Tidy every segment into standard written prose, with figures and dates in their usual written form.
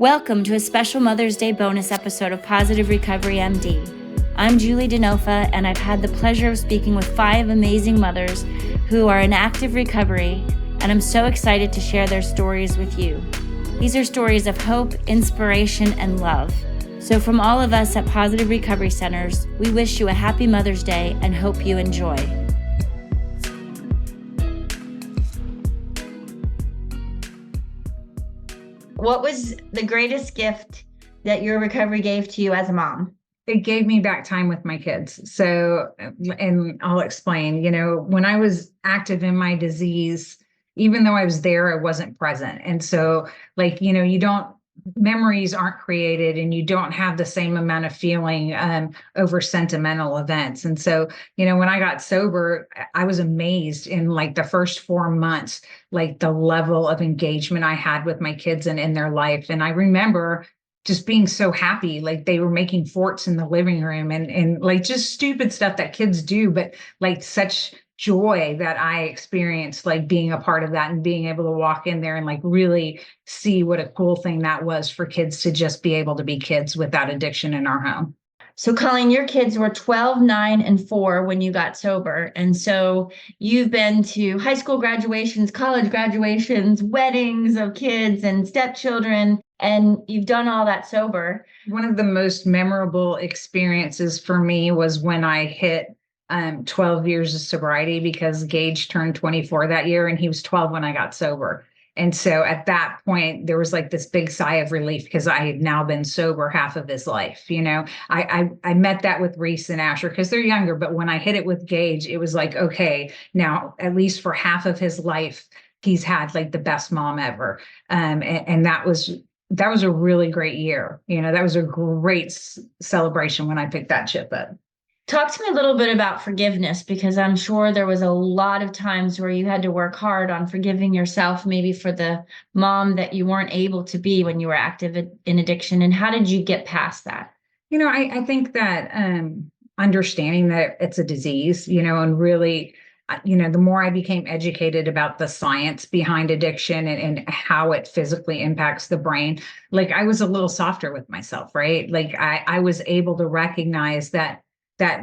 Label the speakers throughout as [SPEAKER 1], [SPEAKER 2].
[SPEAKER 1] Welcome to a special Mother's Day bonus episode of Positive Recovery MD. I'm Julie DeNofa, and I've had the pleasure of speaking with 5 amazing mothers who are in active recovery, and I'm so excited to share their stories with you. These are stories of hope, inspiration, and love. So from all of us at Positive Recovery Centers, we wish you a happy Mother's Day and hope you enjoy. What was the greatest gift that your recovery gave to you as a mom?
[SPEAKER 2] It gave me back time with my kids. So, and I'll explain, when I was active in my disease, even though I was there, I wasn't present. And so memories aren't created and you don't have the same amount of feeling over sentimental events. And so, when I got sober, I was amazed in like the first 4 months, like the level of engagement I had with my kids and in their life. And I remember just being so happy, like they were making forts in the living room and like just stupid stuff that kids do, but like such joy that I experienced, like being a part of that and being able to walk in there and like really see what a cool thing that was for kids to just be able to be kids without addiction in our home.
[SPEAKER 1] So, Colleen, your kids were 12, 9, and 4 when you got sober. And so you've been to high school graduations, college graduations, weddings of kids and stepchildren, and you've done all that sober.
[SPEAKER 2] One of the most memorable experiences for me was when I hit 12 years of sobriety, because Gage turned 24 that year and he was 12 when I got sober. And so at that point, there was like this big sigh of relief because I had now been sober half of his life. I met that with Reese and Asher because they're younger, but when I hit it with Gage, it was like, okay, now at least for half of his life, he's had like the best mom ever. And that was a really great year. That was a great celebration when I picked that chip up.
[SPEAKER 1] Talk to me a little bit about forgiveness, because I'm sure there was a lot of times where you had to work hard on forgiving yourself, maybe for the mom that you weren't able to be when you were active in addiction. And how did you get past that?
[SPEAKER 2] I think that understanding that it's a disease, and really, the more I became educated about the science behind addiction and how it physically impacts the brain, like I was a little softer with myself, right? Like I was able to recognize that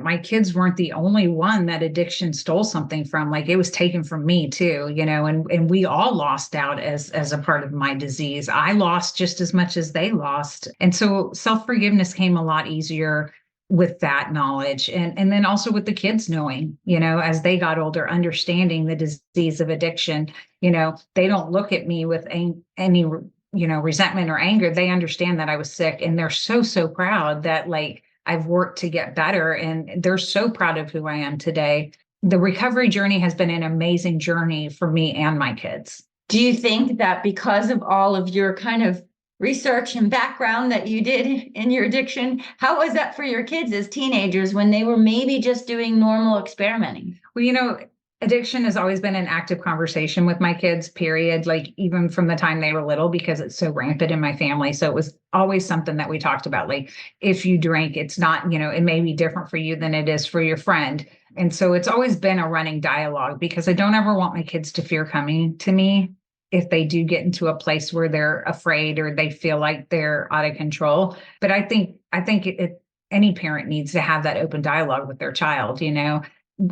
[SPEAKER 2] my kids weren't the only one that addiction stole something from. Like it was taken from me too, and we all lost out as a part of my disease. I lost just as much as they lost. And so self-forgiveness came a lot easier with that knowledge. And then also with the kids knowing, as they got older, understanding the disease of addiction, they don't look at me with any resentment or anger. They understand that I was sick, and they're so proud that like I've worked to get better, and they're so proud of who I am today. The recovery journey has been an amazing journey for me and my kids.
[SPEAKER 1] Do you think that because of all of your kind of research and background that you did in your addiction, how was that for your kids as teenagers when they were maybe just doing normal experimenting?
[SPEAKER 2] Well, addiction has always been an active conversation with my kids, period. Like even from the time they were little, because it's so rampant in my family. So it was always something that we talked about. Like if you drink, it's not, it may be different for you than it is for your friend. And so it's always been a running dialogue, because I don't ever want my kids to fear coming to me if they do get into a place where they're afraid or they feel like they're out of control. But I think any parent needs to have that open dialogue with their child.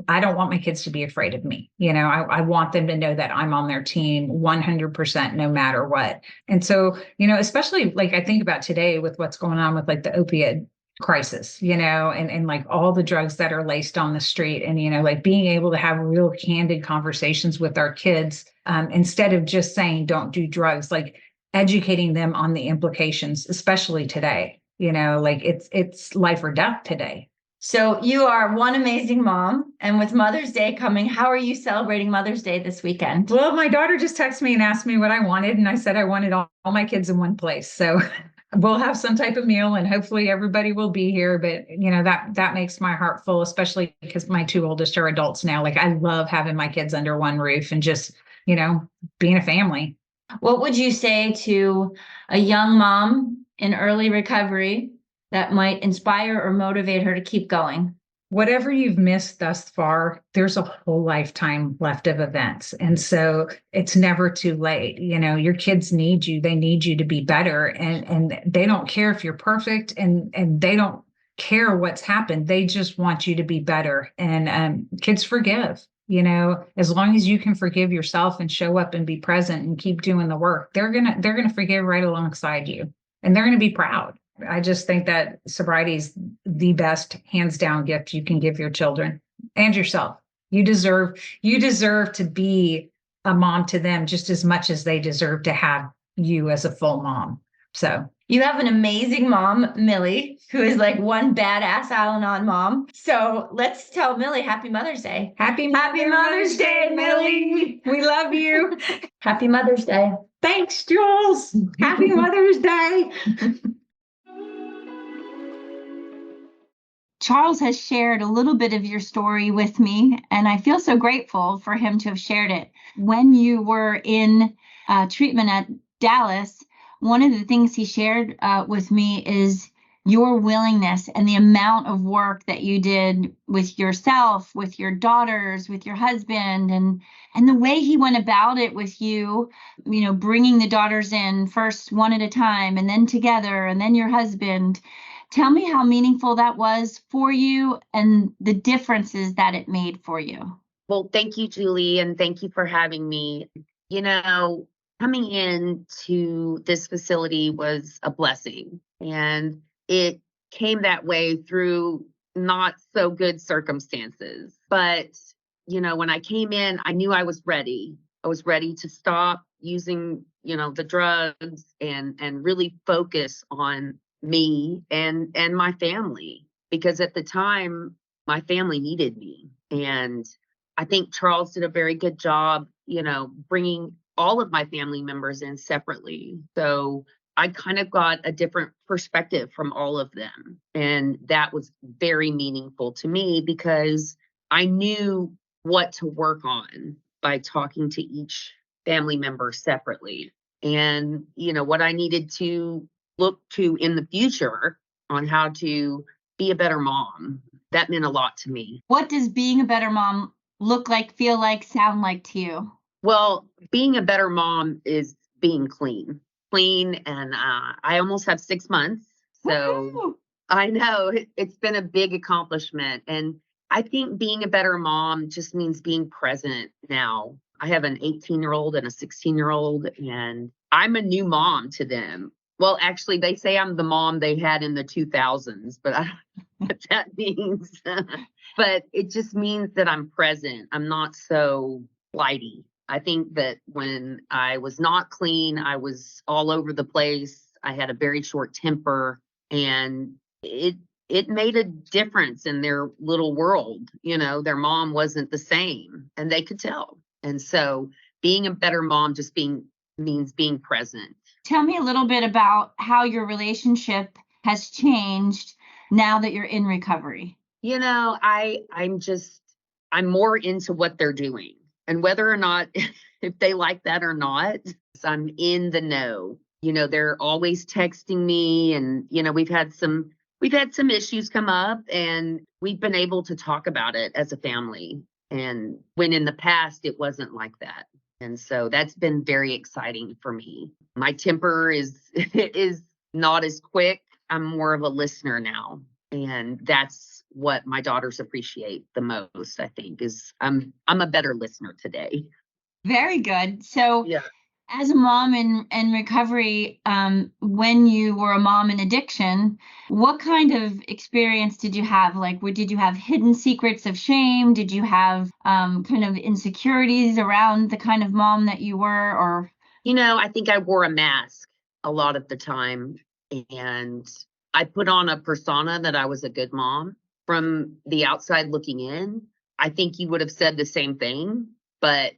[SPEAKER 2] I don't want my kids to be afraid of me. I want them to know that I'm on their team 100% no matter what. And so, especially like I think about today with what's going on with like the opiate crisis, and like all the drugs that are laced on the street, and, like being able to have real candid conversations with our kids instead of just saying, don't do drugs, like educating them on the implications, especially today, like it's life or death today.
[SPEAKER 1] So you are one amazing mom, and with Mother's Day coming, how are you celebrating Mother's Day this weekend?
[SPEAKER 2] Well, my daughter just texted me and asked me what I wanted, and I said I wanted all my kids in one place. So we'll have some type of meal, and hopefully everybody will be here. But that makes my heart full, especially because my 2 oldest are adults now. Like I love having my kids under one roof and just being a family.
[SPEAKER 1] What would you say to a young mom in early recovery that might inspire or motivate her to keep going?
[SPEAKER 2] whatever you've missed thus far, there's a whole lifetime left of events. And so it's never too late. Your kids need you. They need you to be better. And they don't care if you're perfect, and they don't care what's happened. They just want you to be better. And kids forgive. As long as you can forgive yourself and show up and be present and keep doing the work, they're gonna forgive right alongside you, and they're gonna be proud. I just think that sobriety is the best, hands down gift you can give your children and yourself. You deserve to be a mom to them just as much as they deserve to have you as a full mom. So
[SPEAKER 1] you have an amazing mom, Millie, who is like one badass Al-Anon mom. So let's tell Millie Happy Mother's Day.
[SPEAKER 2] Happy Mother's Day, Millie. We love you.
[SPEAKER 1] Happy Mother's Day.
[SPEAKER 2] Thanks, Jules. Happy Mother's Day.
[SPEAKER 1] Charles has shared a little bit of your story with me, and I feel so grateful for him to have shared it. When you were in treatment at Dallas, one of the things he shared with me is your willingness and the amount of work that you did with yourself, with your daughters, with your husband, and the way he went about it with you, bringing the daughters in first one at a time and then together and then your husband. Tell me how meaningful that was for you and the differences that it made for you.
[SPEAKER 3] Well, thank you, Julie, and thank you for having me. Coming into this facility was a blessing, and it came that way through not so good circumstances. But, when I came in, I knew I was ready. I was ready to stop using, the drugs and really focus on me and my family, because at the time my family needed me. And I think Charles did a very good job, bringing all of my family members in separately. So I kind of got a different perspective from all of them. And that was very meaningful to me because I knew what to work on by talking to each family member separately. And, what I needed to look to in the future on how to be a better mom. That meant a lot to me.
[SPEAKER 1] What does being a better mom look like, feel like, sound like to you?
[SPEAKER 3] Well, being a better mom is being clean, and I almost have 6 months. So woo-hoo! I know it's been a big accomplishment. And I think being a better mom just means being present now. I have an 18-year-old and a 16-year-old, and I'm a new mom to them. Well, actually, they say I'm the mom they had in the 2000s, but I don't know what that means. But it just means that I'm present. I'm not so flighty. I think that when I was not clean, I was all over the place. I had a very short temper, and it made a difference in their little world. Their mom wasn't the same, and they could tell. And so being a better mom just means being present.
[SPEAKER 1] Tell me a little bit about how your relationship has changed now that you're in recovery.
[SPEAKER 3] I'm more into what they're doing, and whether or not, if they like that or not, I'm in the know. They're always texting me, and, we've had some issues come up, and we've been able to talk about it as a family. And when in the past, it wasn't like that. And so that's been very exciting for me. My temper is not as quick. I'm more of a listener now. And that's what my daughters appreciate the most, I think, is I'm a better listener today.
[SPEAKER 1] Very good. So
[SPEAKER 3] yeah.
[SPEAKER 1] As a mom in recovery, when you were a mom in addiction, what kind of experience did you have? Like, did you have hidden secrets of shame? Did you have kind of insecurities around the kind of mom that you were? Or
[SPEAKER 3] I think I wore a mask a lot of the time, and I put on a persona that I was a good mom. From the outside looking in, I think you would have said the same thing, but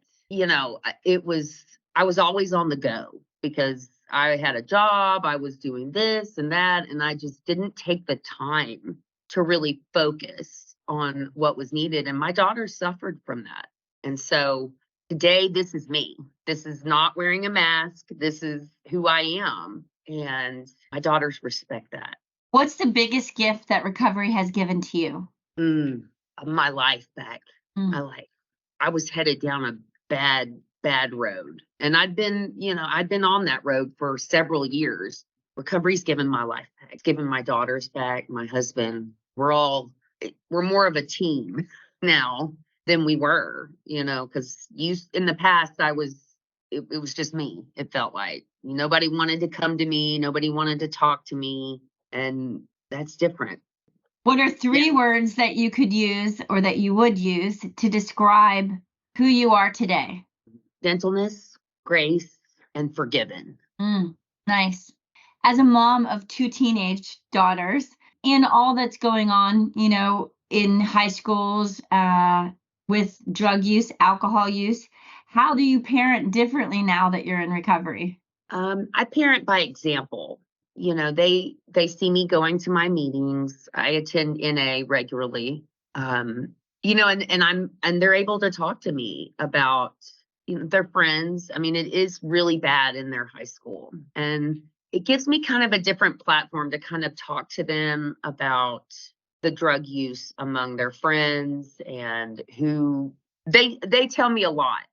[SPEAKER 3] I was always on the go because I had a job, I was doing this and that, and I just didn't take the time to really focus on what was needed. And my daughter suffered from that. And so today, this is me. This is not wearing a mask. This is who I am. And my daughters respect that.
[SPEAKER 1] What's the biggest gift that recovery has given to you?
[SPEAKER 3] Mm, my life back.
[SPEAKER 1] Mm.
[SPEAKER 3] My life. I was headed down a bad road. And I've been on that road for several years. Recovery's given my life back. It's given my daughters back, my husband. We're more of a team now than we were, because in the past it was just me. It felt like nobody wanted to come to me, nobody wanted to talk to me, and that's different.
[SPEAKER 1] What are
[SPEAKER 3] Yeah.
[SPEAKER 1] 3 words that you could use or that you would use to describe who you are today?
[SPEAKER 3] Gentleness, grace, and forgiven.
[SPEAKER 1] Nice. As a mom of 2 teenage daughters and all that's going on, in high schools, with drug use, alcohol use, how do you parent differently now that you're in recovery?
[SPEAKER 3] I parent by example. They see me going to my meetings. I attend NA regularly. And they're able to talk to me about their friends. I mean, it is really bad in their high school, and it gives me kind of a different platform to kind of talk to them about the drug use among their friends, and who they tell me a lot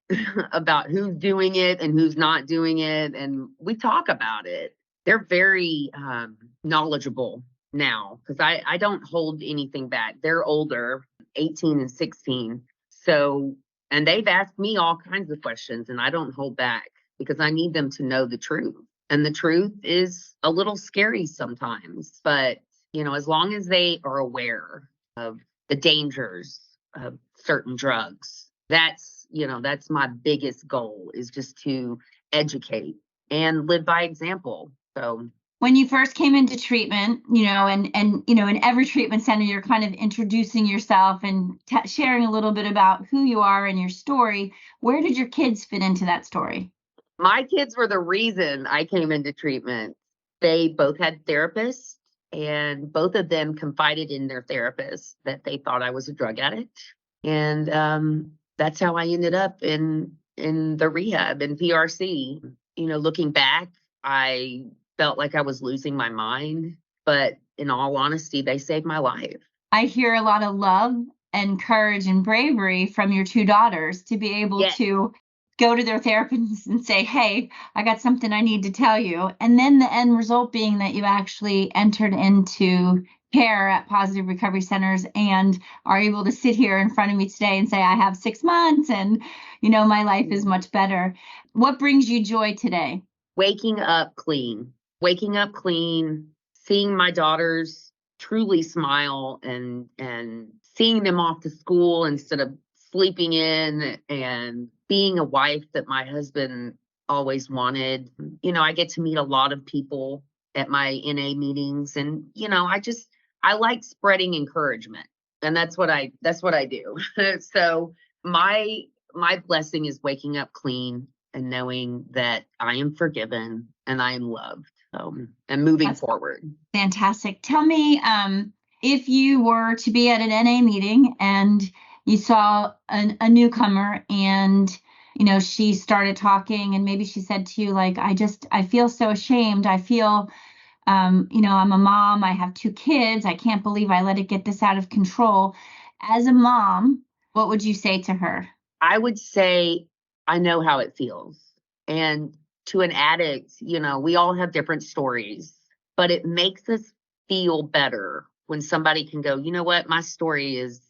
[SPEAKER 3] about who's doing it and who's not doing it, and we talk about it. They're very knowledgeable now, because I don't hold anything back. They're older, 18 and 16. So, and they've asked me all kinds of questions, and I don't hold back because I need them to know the truth. And the truth is a little scary sometimes, but as long as they are aware of the dangers of certain drugs, that's my biggest goal, is just to educate and live by example. So
[SPEAKER 1] When you first came into treatment, in every treatment center, you're kind of introducing yourself and sharing a little bit about who you are and your story. Where did your kids fit into that story?
[SPEAKER 3] my kids were the reason I came into treatment. They both had therapists, and both of them confided in their therapist that they thought I was a drug addict. And that's how I ended up in the rehab in PRC. Looking back, I felt like I was losing my mind, but in all honesty, they saved my life.
[SPEAKER 1] I hear a lot of love and courage and bravery from your 2 daughters to be able
[SPEAKER 3] Yes.
[SPEAKER 1] to go to their therapist and say, "Hey, I got something I need to tell you." And then the end result being that you actually entered into care at positive recovery centers and are able to sit here in front of me today and say, "I have 6 months and, my life is much better." What brings you joy today?
[SPEAKER 3] Waking up clean, seeing my daughters truly smile, and seeing them off to school instead of sleeping in, and being a wife that my husband always wanted. I get to meet a lot of people at my NA meetings, and I like spreading encouragement, and that's what I do. So my blessing is waking up clean and knowing that I am forgiven and I am loved, and moving
[SPEAKER 1] That's
[SPEAKER 3] forward.
[SPEAKER 1] fantastic. Tell me, if you were to be at an NA meeting and you saw a newcomer and, she started talking and maybe she said to you, like, I feel so ashamed. I feel, I'm a mom. I have 2 kids. I can't believe I let it get this out of control. As a mom, what would you say to her?
[SPEAKER 3] I would say I know how it feels. And to an addict, we all have different stories, but it makes us feel better when somebody can go, you know what, my story is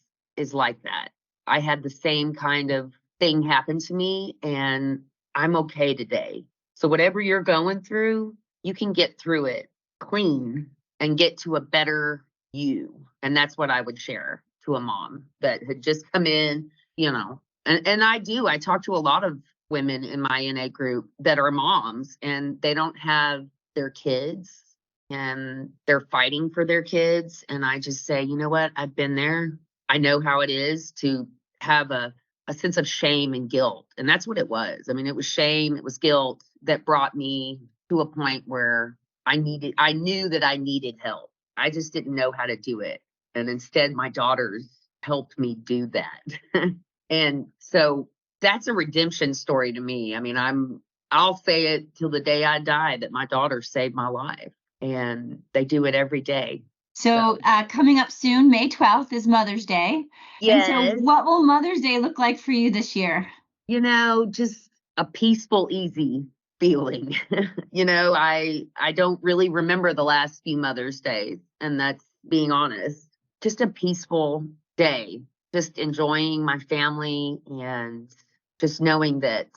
[SPEAKER 3] like that. I had the same kind of thing happen to me, and I'm okay today. So whatever you're going through, you can get through it clean and get to a better you. And that's what I would share to a mom that had just come in, and I talk to a lot of women in my NA group that are moms, and they don't have their kids, and they're fighting for their kids. And I just say, you know what? I've been there. I know how it is to have a sense of shame and guilt. And that's what it was. I mean, it was shame, it was guilt that brought me to a point where I knew that I needed help. I just didn't know how to do it. And instead, my daughters helped me do that. And so that's a redemption story to me. I mean, I'll say it till the day I die that my daughters saved my life, and they do it every day.
[SPEAKER 1] So coming up soon, May 12th is Mother's Day. And so
[SPEAKER 3] Yes.
[SPEAKER 1] what will Mother's Day look like for you this year?
[SPEAKER 3] Just a peaceful, easy feeling. I don't really remember the last few Mother's Days, and that's being honest. Just a peaceful day, just enjoying my family and just knowing that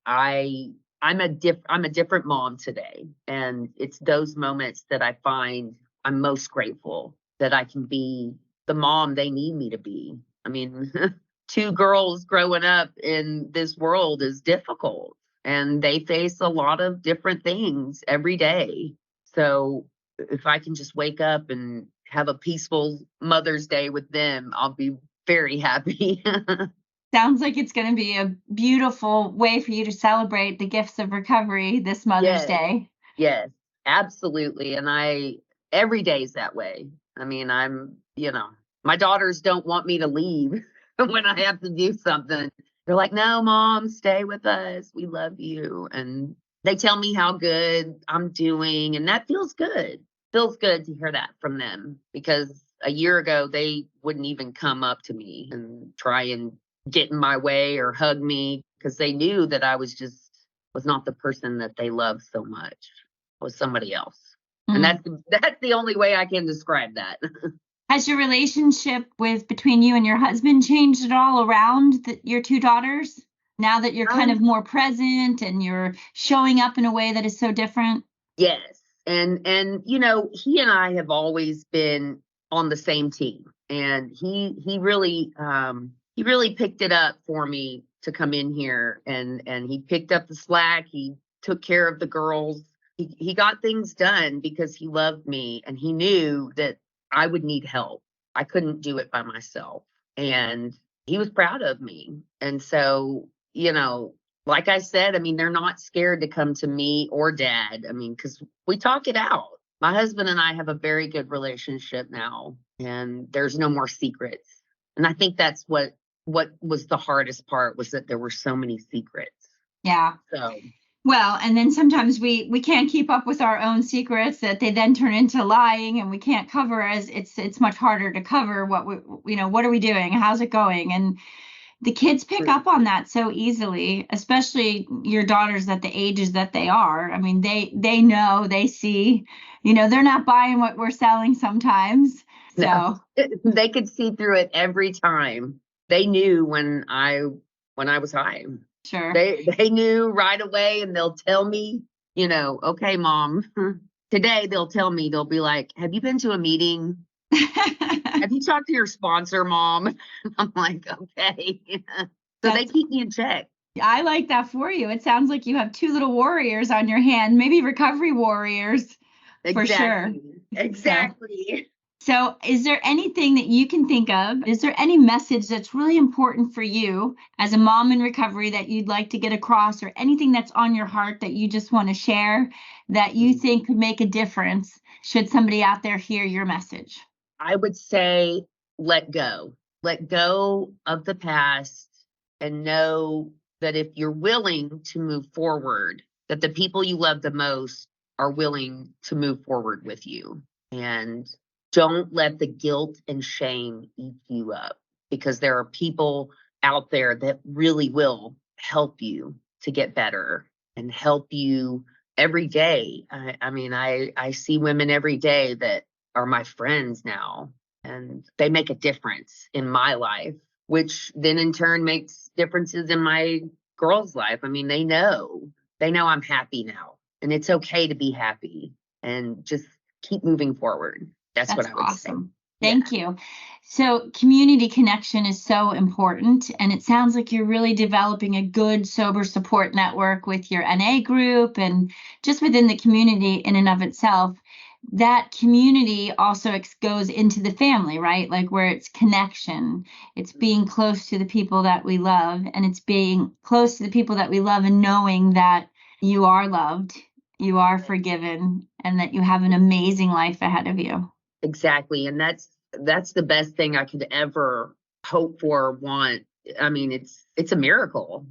[SPEAKER 3] I I'm a different mom today. And it's those moments that I find I'm most grateful that I can be the mom they need me to be. I mean, two girls growing up in this world is difficult, and they face a lot of different things every day. So if I can just wake up and have a peaceful Mother's Day with them, I'll be very happy.
[SPEAKER 1] Sounds like it's going to be a beautiful way for you to celebrate the gifts of recovery this Mother's
[SPEAKER 3] Yes,
[SPEAKER 1] Day.
[SPEAKER 3] yes, absolutely. And every day's that way. I mean, my daughters don't want me to leave when I have to do something. They're like, no, mom, stay with us. We love you. And they tell me how good I'm doing. And that feels good. Feels good to hear that from them, because a year ago, they wouldn't even come up to me and try and get in my way or hug me, because they knew that I was not the person that they loved so much. I was somebody else. And that's the only way I can describe that.
[SPEAKER 1] Has your relationship between you and your husband changed at all around your two daughters? Now that you're kind of more present and you're showing up in a way that is so different?
[SPEAKER 3] Yes. And he and I have always been on the same team. And he really picked it up for me to come in here, and he picked up the slack. He took care of the girls. He got things done because he loved me, and he knew that I would need help. I couldn't do it by myself. And he was proud of me. And so, like I said, I mean, they're not scared to come to me or dad. I mean, because we talk it out. My husband and I have a very good relationship now, and there's no more secrets. And I think that's what was the hardest part, was that there were so many secrets.
[SPEAKER 1] Yeah.
[SPEAKER 3] So,
[SPEAKER 1] well, and then sometimes we can't keep up with our own secrets, that they then turn into lying, and we can't cover, as it's much harder to cover what what are we doing? How's it going? And the kids pick up on that so easily, especially your daughters at the ages that they are. I mean, they know, they see, they're not buying what we're selling sometimes. So
[SPEAKER 3] they could see through it every time. They knew when I was high.
[SPEAKER 1] Sure.
[SPEAKER 3] They knew right away, and they'll tell me, okay, mom. Today they'll be like, have you been to a meeting? Have you talked to your sponsor, mom? I'm like, okay. So they keep me in check.
[SPEAKER 1] I like that for you. It sounds like you have two little warriors on your hand, maybe recovery warriors. For sure.
[SPEAKER 3] Exactly.
[SPEAKER 1] So is there anything that you can think of? Is there any message that's really important for you as a mom in recovery that you'd like to get across, or anything that's on your heart that you just want to share that you think could make a difference should somebody out there hear your message?
[SPEAKER 3] I would say let go. Let go of the past, and know that if you're willing to move forward, that the people you love the most are willing to move forward with you. And don't let the guilt and shame eat you up, because there are people out there that really will help you to get better and help you every day. I mean, I see women every day that are my friends now, and they make a difference in my life, which then in turn makes differences in my girl's life. I mean, they know I'm happy now, and it's okay to be happy, and just keep moving forward. That's what I would
[SPEAKER 1] awesome.
[SPEAKER 3] say.
[SPEAKER 1] Thank you. So community connection is so important, and it sounds like you're really developing a good sober support network with your NA group and just within the community in and of itself. That community also goes into the family, right? Like, where it's connection, it's being close to the people that we love, and it's being close to the people that we love and knowing that you are loved, you are forgiven, and that you have an amazing life ahead of you.
[SPEAKER 3] Exactly. And that's the best thing I could ever hope for or want. I mean, it's a miracle.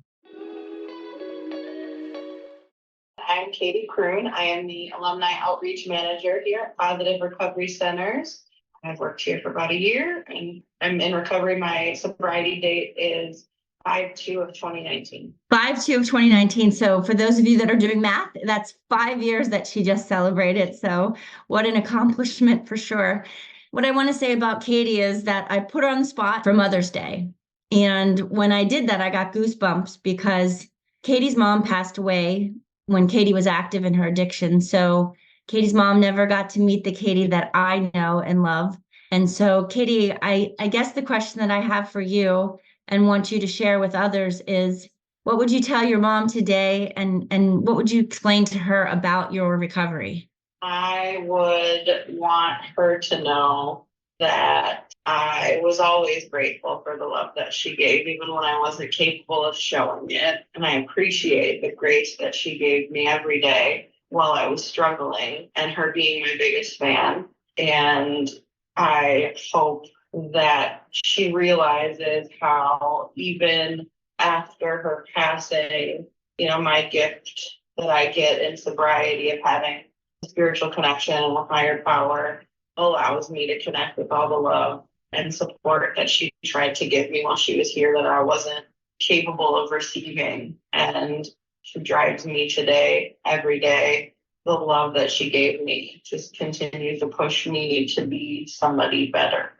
[SPEAKER 4] I'm Katie Kroon. I am the Alumni Outreach Manager here at Positive Recovery Centers. I've worked here for about a year and I'm in recovery. My sobriety date is 5/2 of 2019.
[SPEAKER 1] 5/2 of 2019. So for those of you that are doing math, that's 5 years that she just celebrated. So what an accomplishment for sure. What I want to say about Katie is that I put her on the spot for Mother's Day. And when I did that, I got goosebumps because Katie's mom passed away when Katie was active in her addiction. So Katie's mom never got to meet the Katie that I know and love. And so, Katie, I guess the question that I have for you and want you to share with others is, what would you tell your mom today, and what would you explain to her about your recovery?
[SPEAKER 4] I would want her to know that I was always grateful for the love that she gave, even when I wasn't capable of showing it. And I appreciate the grace that she gave me every day while I was struggling, and her being my biggest fan. And I hope that she realizes how, even after her passing, my gift that I get in sobriety of having a spiritual connection with higher power allows me to connect with all the love and support that she tried to give me while she was here that I wasn't capable of receiving. And she drives me today, every day. The love that she gave me just continues to push me to be somebody better.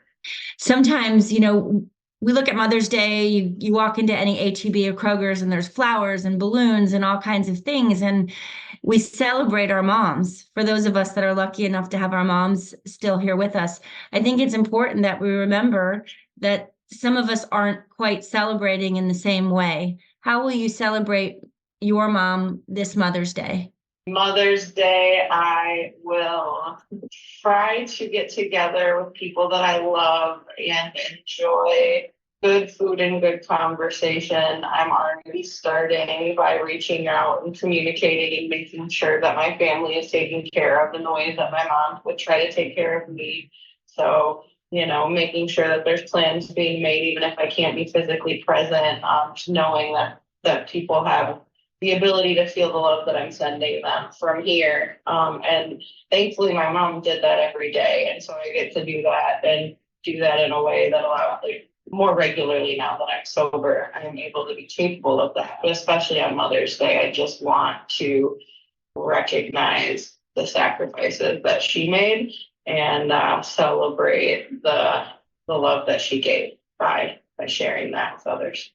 [SPEAKER 1] Sometimes, we look at Mother's Day, you walk into any H-E-B or Kroger's and there's flowers and balloons and all kinds of things. And we celebrate our moms. For those of us that are lucky enough to have our moms still here with us, I think it's important that we remember that some of us aren't quite celebrating in the same way. How will you celebrate your mom this Mother's Day?
[SPEAKER 4] Mother's Day, I will try to get together with people that I love and enjoy good food and good conversation. I'm already starting by reaching out and communicating and making sure that my family is taken care of in the ways that my mom would try to take care of me. So, making sure that there's plans being made, even if I can't be physically present, just knowing that people have the ability to feel the love that I'm sending them from here. And thankfully, my mom did that every day. And so I get to do that and do that in a way that allows, more regularly now that I'm sober, I'm able to be capable of that. But especially on Mother's Day, I just want to recognize the sacrifices that she made and celebrate the love that she gave by sharing that with others.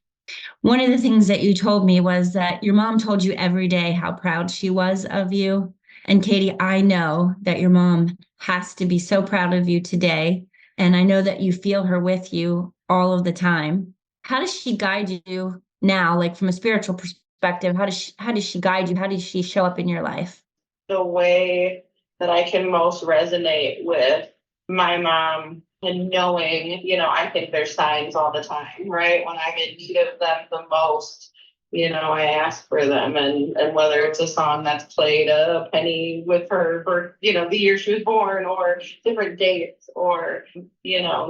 [SPEAKER 1] One of the things that you told me was that your mom told you every day how proud she was of you. And Katie, I know that your mom has to be so proud of you today. And I know that you feel her with you all of the time. How does she guide you now, like from a spiritual perspective? How does she guide you? How does she show up in your life?
[SPEAKER 4] The way that I can most resonate with my mom, and knowing, I think there's signs all the time, right? When I'm in need of them the most, I ask for them. And whether it's a song that's played a penny with her for, the year she was born, or different dates, or,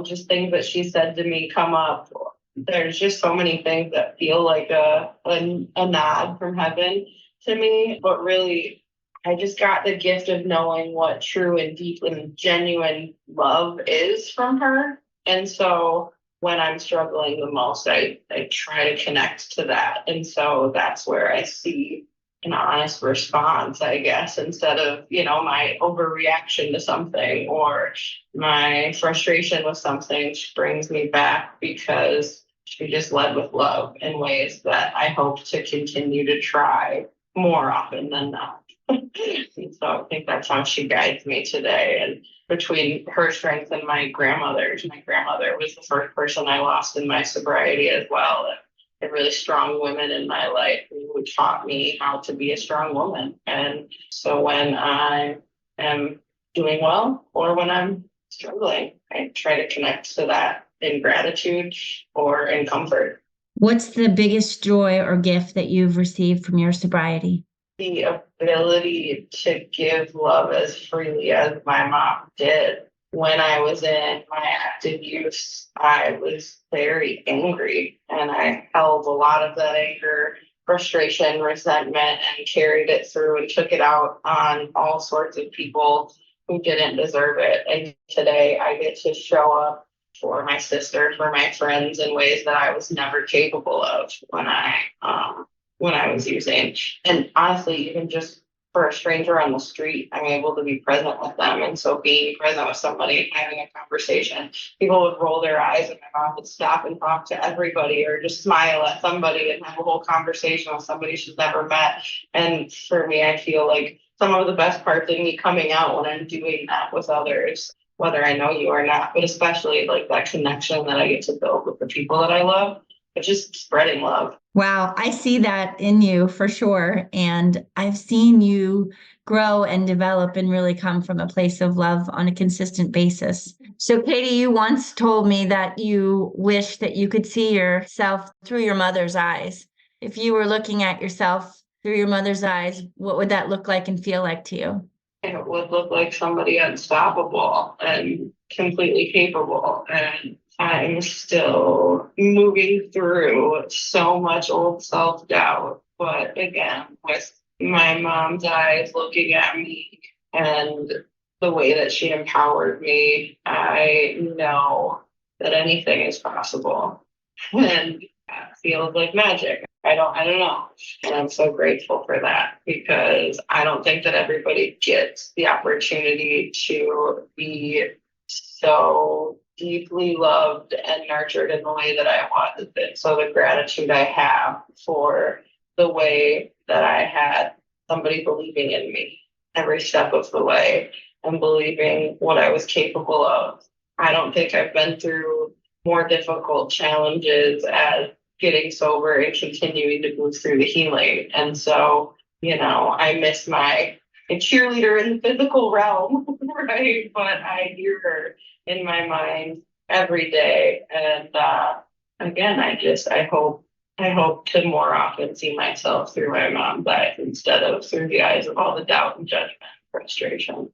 [SPEAKER 4] just things that she said to me come up. There's just so many things that feel like a nod from heaven to me, but really, I just got the gift of knowing what true and deep and genuine love is from her. And so when I'm struggling the most, I try to connect to that. And so that's where I see an honest response, I guess, instead of, my overreaction to something or my frustration with something. She brings me back because she just led with love in ways that I hope to continue to try more often than not. And so I think that's how she guides me today. And between her strength and my grandmother was the first person I lost in my sobriety as well. And really strong women in my life who taught me how to be a strong woman. And so when I am doing well or when I'm struggling, I try to connect to that in gratitude or in comfort.
[SPEAKER 1] What's the biggest joy or gift that you've received from your sobriety?
[SPEAKER 4] The ability to give love as freely as my mom did. When I was in my active use, I was very angry, and I held a lot of that anger, frustration, resentment, and carried it through and took it out on all sorts of people who didn't deserve it. And today I get to show up for my sister, for my friends in ways that I was never capable of when I was using. And honestly, even just for a stranger on the street, I'm able to be present with them. And so being present with somebody, having a conversation, people would roll their eyes and my mom would stop and talk to everybody or just smile at somebody and have a whole conversation with somebody she's never met. And for me, I feel like some of the best parts of me coming out when I'm doing that with others, whether I know you or not, but especially like that connection that I get to build with the people that I love, but just spreading love.
[SPEAKER 1] Wow, I see that in you for sure. And I've seen you grow and develop and really come from a place of love on a consistent basis. So, Katie, you once told me that you wish that you could see yourself through your mother's eyes. If you were looking at yourself through your mother's eyes, what would that look like and feel like to you?
[SPEAKER 4] It would look like somebody unstoppable and completely capable. And I'm still moving through so much old self-doubt. But again, with my mom's eyes looking at me and the way that she empowered me, I know that anything is possible. And that feels like magic. I don't know. And I'm so grateful for that because I don't think that everybody gets the opportunity to be so deeply loved and nurtured in the way that I wanted it. So the gratitude I have for the way that I had somebody believing in me every step of the way and believing what I was capable of. I don't think I've been through more difficult challenges as getting sober and continuing to move through the healing. And so, I miss my cheerleader in the physical realm, right? But I hear her in my mind every day. And again, I hope to more often see myself through my mom's eyes instead of through the eyes of all the doubt and judgment and frustration.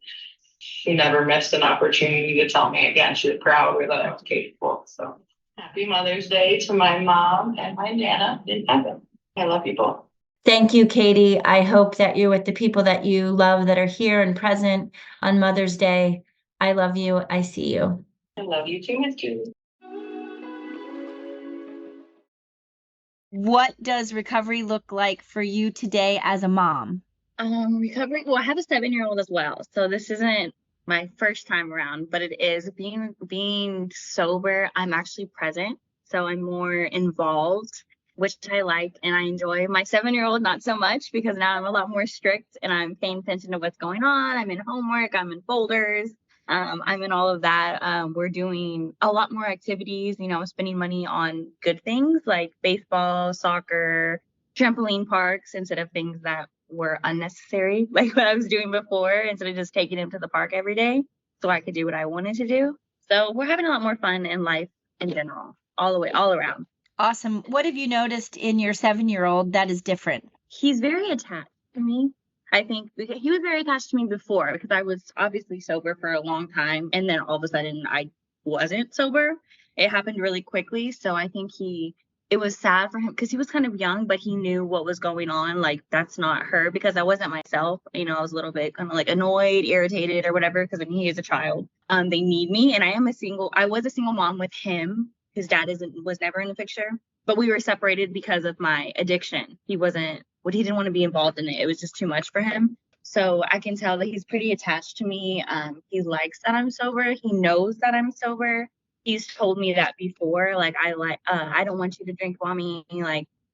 [SPEAKER 4] She never missed an opportunity to tell me again she was proud or that I was capable. So happy Mother's Day to my mom and my Nana in heaven. I love you both.
[SPEAKER 1] Thank you, Katie. I hope that you're with the people that you love that are here and present on Mother's Day. I love you. I see you.
[SPEAKER 4] I love you too, Miss Julie.
[SPEAKER 1] What does recovery look like for you today as a mom?
[SPEAKER 5] Recovery. Well, I have a 7-year-old as well, so this isn't my first time around, but it is being sober. I'm actually present, so I'm more involved, which I like and I enjoy. My 7-year-old not so much because now I'm a lot more strict and I'm paying attention to what's going on. I'm in homework, I'm in folders, I'm in all of that. We're doing a lot more activities, spending money on good things like baseball, soccer, trampoline parks instead of things that were unnecessary, like what I was doing before, instead of just taking him to the park every day so I could do what I wanted to do. So we're having a lot more fun in life in general, all around.
[SPEAKER 1] Awesome. What have you noticed in your 7-year-old that is different?
[SPEAKER 5] He's very attached to me. I think he was very attached to me before because I was obviously sober for a long time. And then all of a sudden I wasn't sober. It happened really quickly. So I think it was sad for him because he was kind of young, but he knew what was going on. Like, that's not her, because I wasn't myself. I was a little bit kind of like annoyed, irritated or whatever, because he is a child. They need me. And I was a single mom with him. His dad was never in the picture, but we were separated because of my addiction. He didn't want to be involved in it. It was just too much for him. So I can tell that he's pretty attached to me. He likes that I'm sober. He knows that I'm sober. He's told me that before, like, I don't want you to drink, mommy.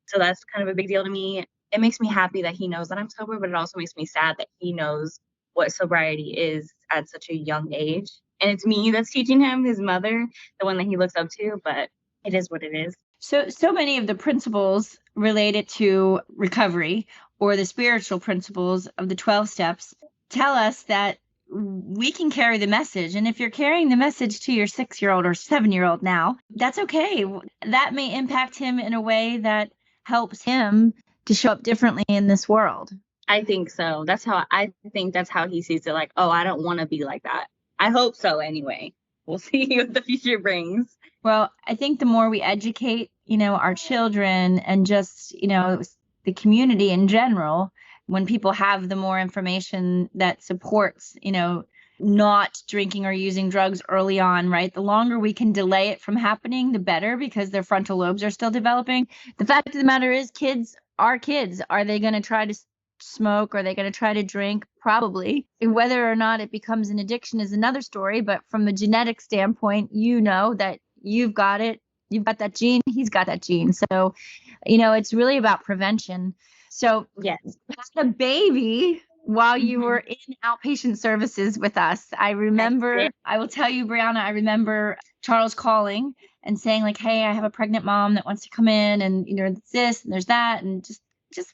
[SPEAKER 5] So that's kind of a big deal to me. It makes me happy that he knows that I'm sober, but it also makes me sad that he knows what sobriety is at such a young age. And it's me that's teaching him, his mother, the one that he looks up to, but it is what it is.
[SPEAKER 1] So many of the principles related to recovery or the spiritual principles of the 12 steps tell us that we can carry the message. And if you're carrying the message to your 6-year-old or 7-year-old now, that's okay. That may impact him in a way that helps him to show up differently in this world.
[SPEAKER 5] I think so. I think that's how he sees it. Like, oh, I don't want to be like that. I hope so anyway. We'll see what the future brings.
[SPEAKER 1] Well, I think the more we educate, our children and just, the community in general, when people have the more information that supports, not drinking or using drugs early on, right? The longer we can delay it from happening, the better, because their frontal lobes are still developing. The fact of the matter is, kids are kids. Are they going to try to smoke? Are they going to try to drink? Probably. And whether or not it becomes an addiction is another story. But from a genetic standpoint, you know that you've got it. You've got that gene. He's got that gene. So, it's really about prevention. So,
[SPEAKER 5] Yes.
[SPEAKER 1] had a baby while you were in outpatient services with us. I remember, I will tell you, Brianna, I remember Charles calling and saying like, hey, I have a pregnant mom that wants to come in, and there's this and there's that, and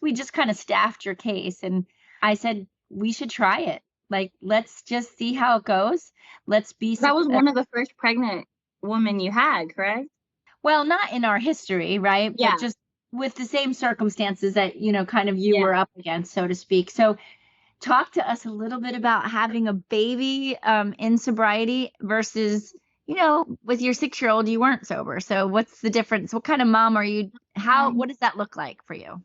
[SPEAKER 1] we just kind of staffed your case. And I said, we should try it. Like, let's just see how it goes. Let's be.
[SPEAKER 5] That was one of the first pregnant women you had, correct?
[SPEAKER 1] Well, not in our history, right?
[SPEAKER 5] Yeah.
[SPEAKER 1] But just with the same circumstances that, kind of you were up against, so to speak. So talk to us a little bit about having a baby in sobriety versus, with your 6-year-old, you weren't sober. So what's the difference? What kind of mom are you? What does that look like for you?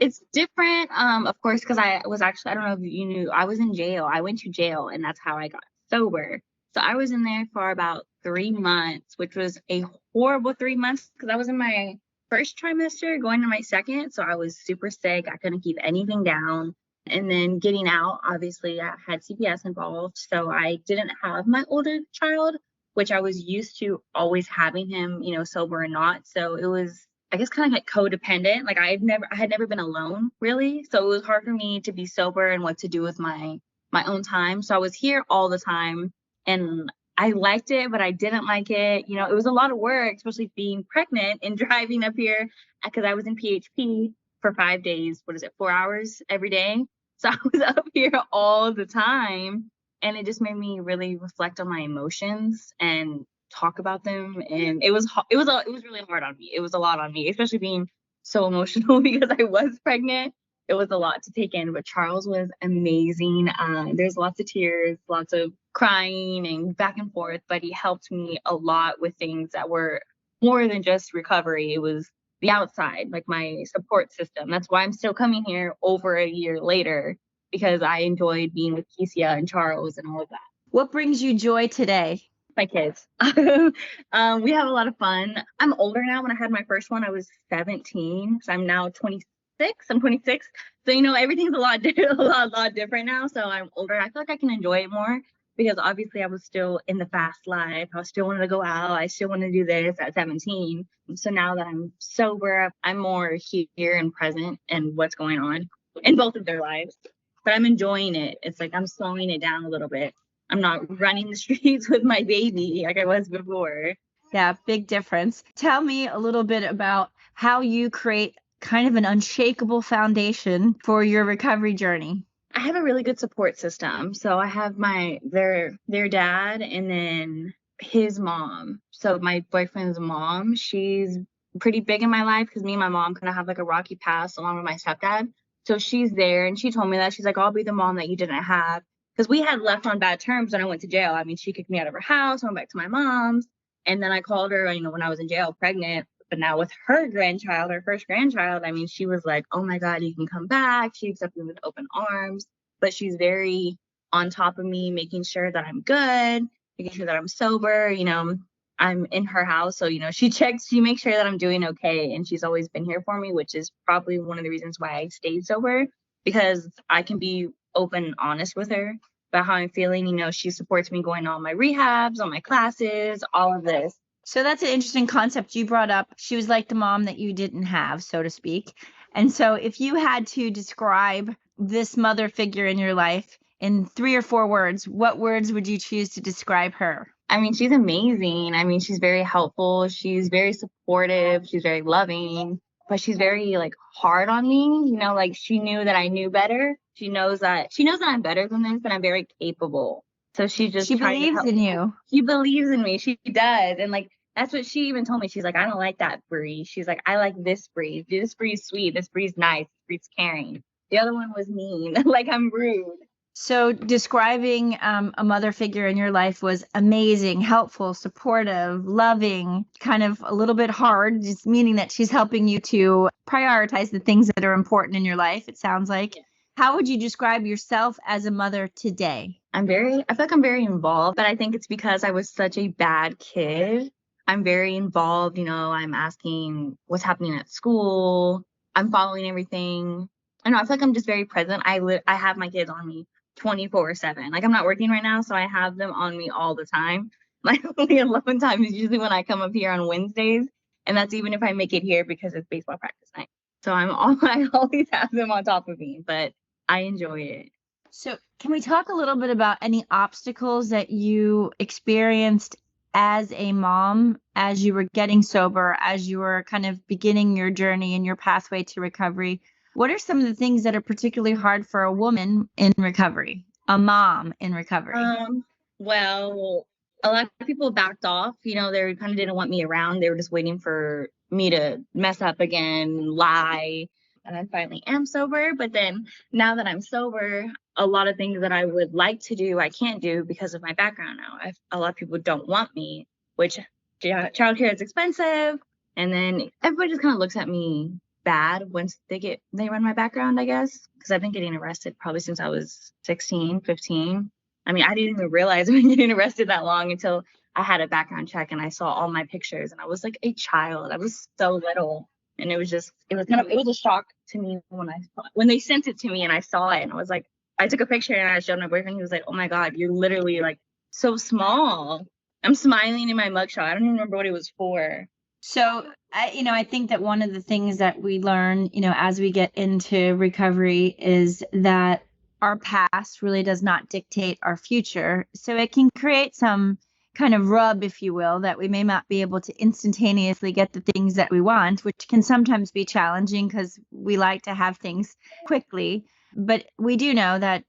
[SPEAKER 5] It's different, of course, because I was actually, I don't know if you knew, I was in jail. I went to jail, and that's how I got sober. So I was in there for about 3 months, which was a horrible 3 months because I was in my first trimester going to my second. So I was super sick. I couldn't keep anything down. And then getting out, obviously, I had CPS involved. So I didn't have my older child, which I was used to always having him, sober or not. So it was, I guess, kind of like codependent. Like I had never been alone, really. So it was hard for me to be sober and what to do with my own time. So I was here all the time, and I liked it, but I didn't like it. It was a lot of work, especially being pregnant and driving up here, because I was in PHP for 5 days. 4 hours every day? So I was up here all the time, and it just made me really reflect on my emotions and talk about them. And it was really hard on me. It was a lot on me, especially being so emotional because I was pregnant. It was a lot to take in, but Charles was amazing. There's lots of tears, lots of crying and back and forth, but he helped me a lot with things that were more than just recovery. It was the outside, like my support system. That's why I'm still coming here over a year later, because I enjoyed being with Kesia and Charles and all of that.
[SPEAKER 1] What brings you joy today?
[SPEAKER 5] My kids. We have a lot of fun. I'm older now. When I had my first one, I was 17. So I'm now 26. I'm 26. So, everything's a lot different now. So I'm older. I feel like I can enjoy it more because obviously I was still in the fast life. I still wanted to go out. I still want to do this at 17. So now that I'm sober, I'm more here and present and what's going on in both of their lives. But I'm enjoying it. It's like I'm slowing it down a little bit. I'm not running the streets with my baby like I was before.
[SPEAKER 1] Yeah, big difference. Tell me a little bit about how you create kind of an unshakable foundation for your recovery journey.
[SPEAKER 5] I have a really good support system. So I have their dad and then his mom. So my boyfriend's mom, she's pretty big in my life because me and my mom kind of have like a rocky past along with my stepdad. So she's there, and she told me that. She's like, I'll be the mom that you didn't have. Because we had left on bad terms when I went to jail. I mean, she kicked me out of her house, I went back to my mom's. And then I called her, when I was in jail, pregnant. But now with her grandchild, her first grandchild, I mean, she was like, oh my God, you can come back. She accepted me with open arms. But she's very on top of me, making sure that I'm good, making sure that I'm sober. I'm in her house. So, she makes sure that I'm doing okay. And she's always been here for me, which is probably one of the reasons why I stayed sober, because I can be open and honest with her about how I'm feeling. She supports me going on my rehabs, on my classes, all of this.
[SPEAKER 1] So that's an interesting concept you brought up. She was like the mom that you didn't have, so to speak. And so if you had to describe this mother figure in your life in 3 or 4 words, what words would you choose to describe her?
[SPEAKER 5] I mean, she's amazing. I mean, she's very helpful. She's very supportive. She's very loving, but she's very hard on me. She knew that I knew better. She knows that I'm better than this, and I'm very capable. So she believes in you. She believes in me. She does. And that's what she even told me. She's like, I don't like that Bree. She's like, I like this Bree. This Bree's sweet. This Bree's nice. This Bree's caring. The other one was mean. I'm rude.
[SPEAKER 1] So describing a mother figure in your life was amazing, helpful, supportive, loving, kind of a little bit hard, just meaning that she's helping you to prioritize the things that are important in your life, it sounds like. How would you describe yourself as a mother today?
[SPEAKER 5] I feel like I'm very involved, but I think it's because I was such a bad kid. I'm very involved, I'm asking what's happening at school. I'm following everything. I know, I feel like I'm just very present. I have my kids on me 24/7. Like, I'm not working right now, so I have them on me all the time. My only alone time is usually when I come up here on Wednesdays, and that's even if I make it here because it's baseball practice night. So I always have them on top of me, but I enjoy it.
[SPEAKER 1] So, can we talk a little bit about any obstacles that you experienced as a mom, as you were getting sober, as you were kind of beginning your journey and your pathway to recovery? What are some of the things that are particularly hard for a woman in recovery, a mom in recovery?
[SPEAKER 5] Well, a lot of people backed off. They kind of didn't want me around. They were just waiting for me to mess up again, lie. And I finally am sober. But then now that I'm sober, a lot of things that I would like to do, I can't do because of my background now. A lot of people don't want me, which childcare is expensive. And then everybody just kind of looks at me bad once they run my background, I guess, because I've been getting arrested probably since I was 16, 15. I mean, I didn't even realize I've been getting arrested that long until I had a background check and I saw all my pictures and I was like a child. I was so little. And it was a shock to me when they sent it to me and I saw it and I was like, I took a picture and I showed my boyfriend. He was like, oh my God, you're literally like so small. I'm smiling in my mugshot. I don't even remember what it was for.
[SPEAKER 1] So, I think that one of the things that we learn, as we get into recovery is that our past really does not dictate our future. So it can create some kind of rub, if you will, that we may not be able to instantaneously get the things that we want, which can sometimes be challenging because we like to have things quickly. But we do know that,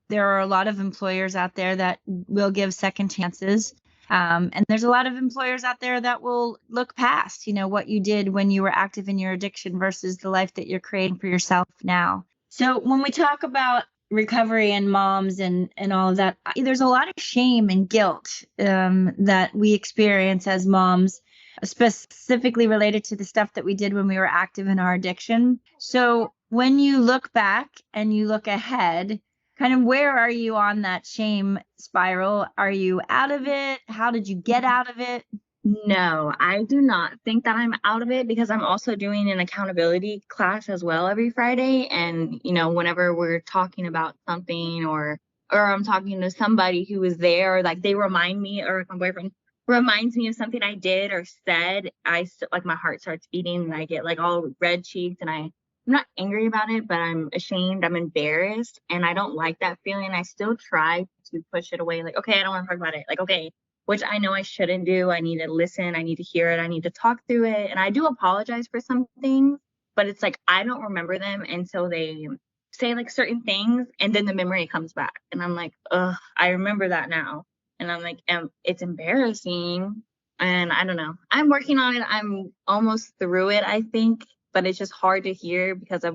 [SPEAKER 1] there are a lot of employers out there that will give second chances. And there's a lot of employers out there that will look past, what you did when you were active in your addiction versus the life that you're creating for yourself now. So when we talk about recovery and moms and all of that, there's a lot of shame and guilt that we experience as moms, specifically related to the stuff that we did when we were active in our addiction. So when you look back and you look ahead, kind of where are you on that shame spiral? Are you out of it? How did you get out of it?
[SPEAKER 5] No, I do not think that I'm out of it because I'm also doing an accountability class as well every Friday. And, whenever we're talking about something or I'm talking to somebody who was there, or like they remind me, or my boyfriend reminds me of something I did or said, my heart starts beating and I get like all red cheeked and I'm not angry about it, but I'm ashamed, I'm embarrassed, and I don't like that feeling. I still try to push it away. Like, okay, I don't want to talk about it. Like, okay, which I know I shouldn't do. I need to listen. I need to hear it. I need to talk through it. And I do apologize for some things, but it's like I don't remember them until they say like certain things and then the memory comes back. And I'm like, ugh, I remember that now. And I'm like, it's embarrassing. And I don't know. I'm working on it. I'm almost through it, I think. But it's just hard to hear because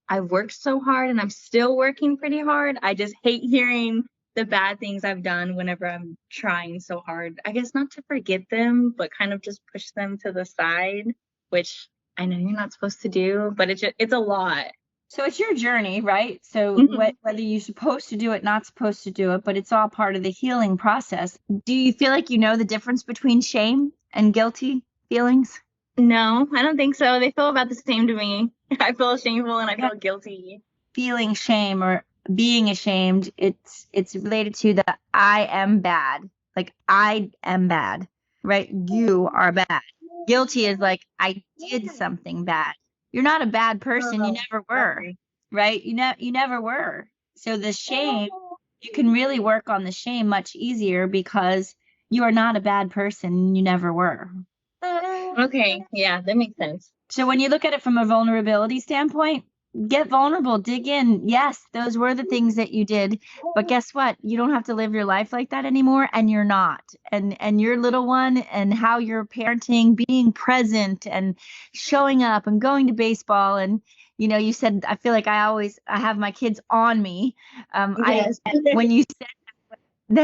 [SPEAKER 5] I've worked so hard and I'm still working pretty hard. I just hate hearing the bad things I've done whenever I'm trying so hard. I guess not to forget them, but kind of just push them to the side, which I know you're not supposed to do, but it's a lot.
[SPEAKER 1] So it's your journey, right? So whether you're supposed to do it, not supposed to do it, but it's all part of the healing process. Do you feel like you know the difference between shame and guilty feelings?
[SPEAKER 5] No, I don't think so. They feel about the same to me. I feel shameful and I feel guilty.
[SPEAKER 1] Feeling shame or being ashamed, it's related to the I am bad. Like I am bad, right? You are bad. Guilty is like I did something bad. You're not a bad person. You never were, right? You never were. So the shame, you can really work on the shame much easier because you are not a bad person. You never were.
[SPEAKER 5] Okay, yeah, that makes sense.
[SPEAKER 1] So when you look at it from a vulnerability standpoint, get vulnerable, dig in. Yes, those were the things that you did, but guess what? You don't have to live your life like that anymore, and you're not. And your little one and how you're parenting, being present and showing up and going to baseball. And you said I feel like I have my kids on me.
[SPEAKER 5] Yes.
[SPEAKER 1] When you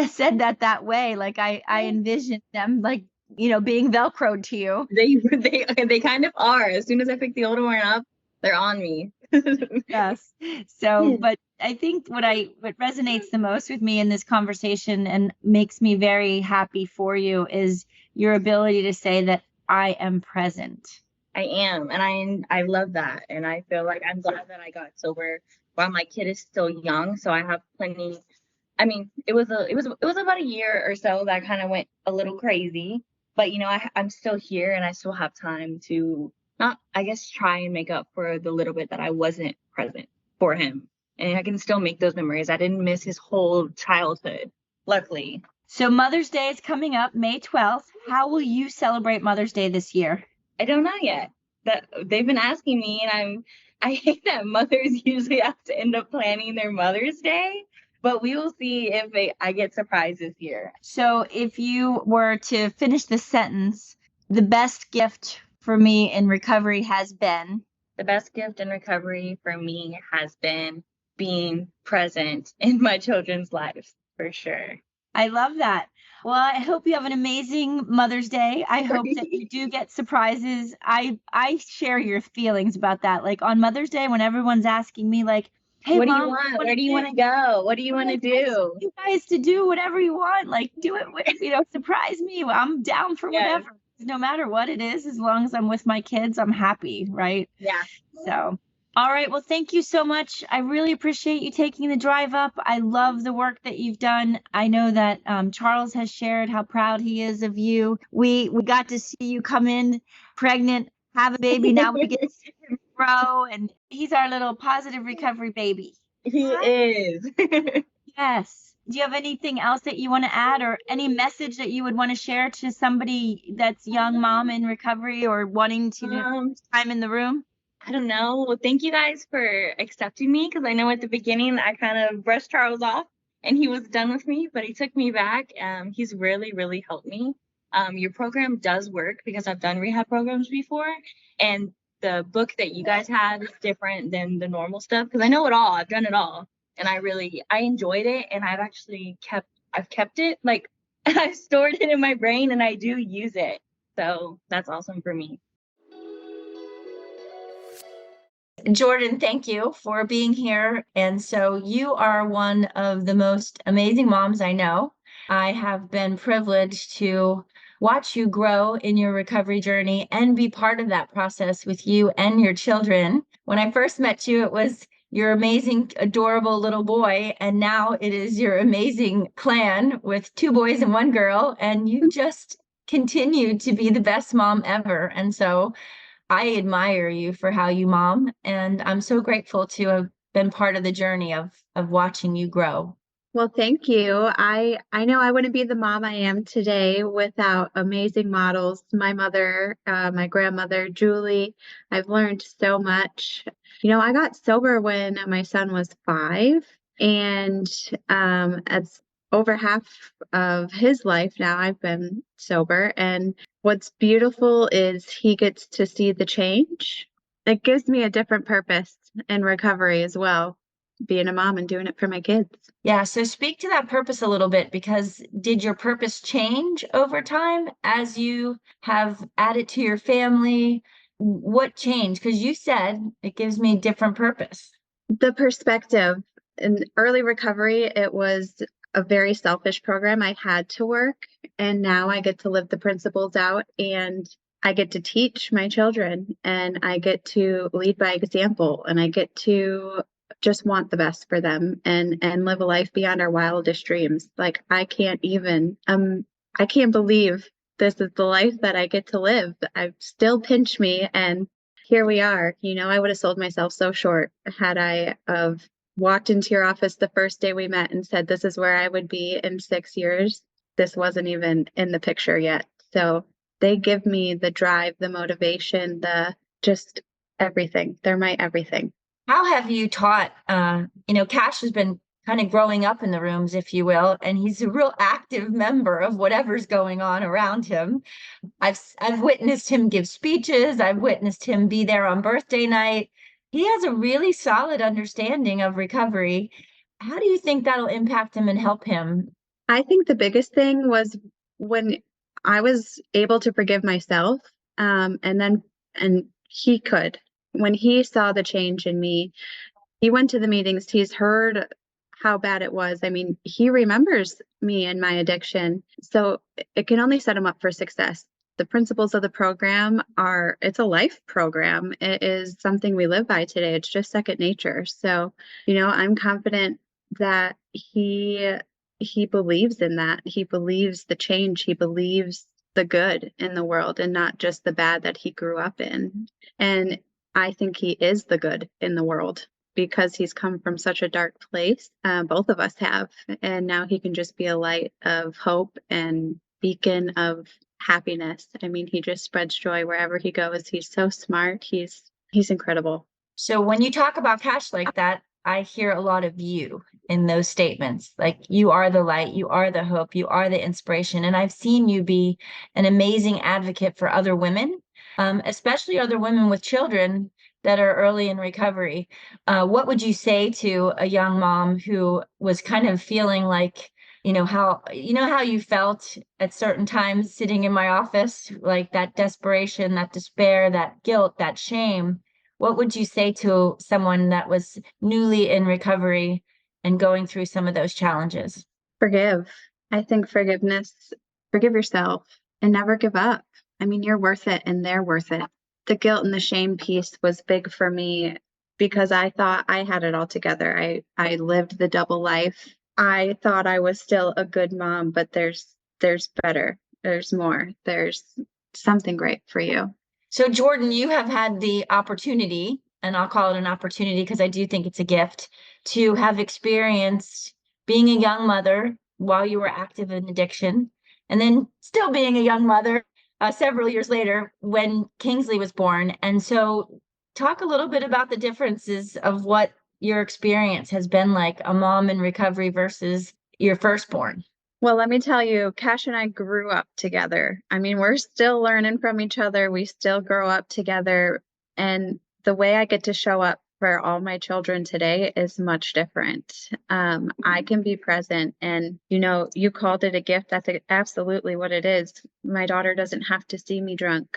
[SPEAKER 1] said that way, like I envisioned them like being Velcroed to you.
[SPEAKER 5] They kind of are. As soon as I pick the older one up, they're on me.
[SPEAKER 1] Yes. So, but I think what resonates the most with me in this conversation and makes me very happy for you is your ability to say that I am present.
[SPEAKER 5] I am, and I love that, and I feel like I'm glad that I got sober while my kid is still young, so I have plenty. I mean, it was about a year or so that kind of went a little crazy, but I'm still here, and I still have time to not, I guess, try and make up for the little bit that I wasn't present for him, and I can still make those memories. I didn't miss his whole childhood, luckily.
[SPEAKER 1] So Mother's Day is coming up May 12th. How will you celebrate Mother's Day this year?
[SPEAKER 5] I don't know yet. That they've been asking me, and I hate that mothers usually have to end up planning their Mother's Day, but we will see if I get surprised this year.
[SPEAKER 1] So if you were to finish the sentence, the best gift for me in recovery has been.
[SPEAKER 5] The best gift in recovery for me has been being present in my children's lives, for sure.
[SPEAKER 1] I love that. Well, I hope you have an amazing Mother's Day. I hope that you do get surprises. I share your feelings about that. Like on Mother's Day, when everyone's asking me, like, "Hey,
[SPEAKER 5] what do
[SPEAKER 1] Mom,
[SPEAKER 5] you want? Where do you want to go? What do you want to do?"
[SPEAKER 1] You guys to do whatever you want. Like, do it with, surprise me. I'm down for whatever. No matter what it is, as long as I'm with my kids, I'm happy, right?
[SPEAKER 5] Yeah.
[SPEAKER 1] So. All right. Well, thank you so much. I really appreciate you taking the drive up. I love the work that you've done. I know that Charles has shared how proud he is of you. We got to see you come in pregnant, have a baby. Now we get to see him grow, and he's our little positive recovery baby.
[SPEAKER 5] He is.
[SPEAKER 1] Yes. Do you have anything else that you want to add, or any message that you would want to share to somebody that's young mom in recovery or wanting to time in the room?
[SPEAKER 5] I don't know. Well, thank you guys for accepting me, because I know at the beginning I kind of brushed Charles off and he was done with me, but he took me back. He's really, really helped me. Your program does work because I've done rehab programs before, and the book that you guys have is different than the normal stuff, because I know it all. I've done it all, and I enjoyed it, and I've kept it, like I've stored it in my brain, and I do use it. So that's awesome for me.
[SPEAKER 1] Jordan, thank you for being here. And so you are one of the most amazing moms I know. I have been privileged to watch you grow in your recovery journey and be part of that process with you and your children. When I first met you, it was your amazing, adorable little boy. And now it is your amazing clan with 2 boys and 1 girl. And you just continue to be the best mom ever. And so I admire you for how you mom, and I'm so grateful to have been part of the journey of watching you grow.
[SPEAKER 6] Well, thank you. I know I wouldn't be the mom I am today without amazing models. My mother, my grandmother, Julie. I've learned so much. I got sober when my son was 5, and it's over half of his life now I've been sober. And what's beautiful is he gets to see the change. It gives me a different purpose in recovery as well, being a mom and doing it for my kids.
[SPEAKER 1] Yeah. So speak to that purpose a little bit, because did your purpose change over time as you have added to your family? What changed? Because you said it gives me different purpose.
[SPEAKER 6] The perspective. In early recovery, it was a very selfish program. I had to work, and now I get to live the principles out, and I get to teach my children, and I get to lead by example, and I get to just want the best for them and live a life beyond our wildest dreams. Like I can't believe this is the life that I get to live. I still pinch me, and here we are. I would have sold myself so short had I of walked into your office the first day we met and said, this is where I would be in 6 years. This wasn't even in the picture yet. So they give me the drive, the motivation, just everything. They're my everything.
[SPEAKER 1] How have you taught, Cash has been kind of growing up in the rooms, if you will, and he's a real active member of whatever's going on around him. I've witnessed him give speeches. I've witnessed him be there on birthday night. He has a really solid understanding of recovery. How do you think that'll impact him and help him?
[SPEAKER 6] I think the biggest thing was when I was able to forgive myself, and he could. when he saw the change in me, he went to the meetings, he's heard how bad it was. I mean, he remembers me and my addiction. So it can only set him up for success. The principles of the program it's a life program. It is something we live by today. It's just second nature. So, I'm confident that he believes in that. He believes the change. He believes the good in the world and not just the bad that he grew up in. And I think he is the good in the world because he's come from such a dark place. Both of us have. And now he can just be a light of hope and beacon of happiness. I mean, he just spreads joy wherever he goes. He's so smart. He's incredible.
[SPEAKER 1] So when you talk about Cash like that, I hear a lot of you in those statements. Like, you are the light, you are the hope, you are the inspiration. And I've seen you be an amazing advocate for other women, especially other women with children that are early in recovery. What would you say to a young mom who was kind of feeling like, how you felt at certain times sitting in my office, like that desperation, that despair, that guilt, that shame? What would you say to someone that was newly in recovery and going through some of those challenges?
[SPEAKER 6] Forgive. I think forgive yourself and never give up. I mean, you're worth it and they're worth it. The guilt and the shame piece was big for me because I thought I had it all together. I lived the double life. I thought I was still a good mom, but there's better. There's more. There's something great for you.
[SPEAKER 1] So Jordan, you have had the opportunity, and I'll call it an opportunity because I do think it's a gift, to have experienced being a young mother while you were active in addiction, and then still being a young mother several years later when Kingsley was born. And so talk a little bit about the differences of what your experience has been like, a mom in recovery versus your firstborn.
[SPEAKER 6] Well, let me tell you, Cash and I grew up together. I mean, we're still learning from each other. We still grow up together. And the way I get to show up for all my children today is much different. I can be present, and you called it a gift. That's absolutely what it is. My daughter doesn't have to see me drunk,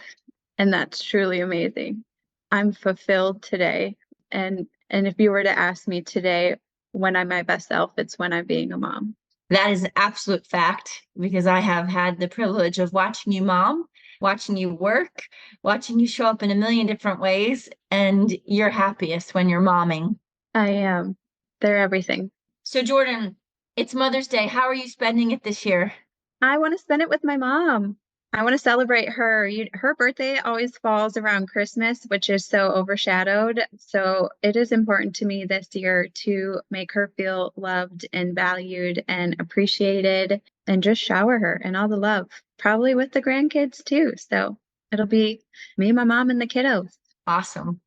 [SPEAKER 6] and that's truly amazing. I'm fulfilled today. And if you were to ask me today when I'm my best self, it's when I'm being a mom.
[SPEAKER 1] That is an absolute fact, because I have had the privilege of watching you mom, watching you work, watching you show up in a million different ways, and you're happiest when you're momming.
[SPEAKER 6] I am. They're everything.
[SPEAKER 1] So Jordan, it's Mother's Day. How are you spending it this year?
[SPEAKER 6] I want to spend it with my mom. I want to celebrate her. Her birthday always falls around Christmas, which is so overshadowed. So it is important to me this year to make her feel loved and valued and appreciated, and just shower her in all the love, probably with the grandkids too. So it'll be me, my mom, and the kiddos.
[SPEAKER 1] Awesome.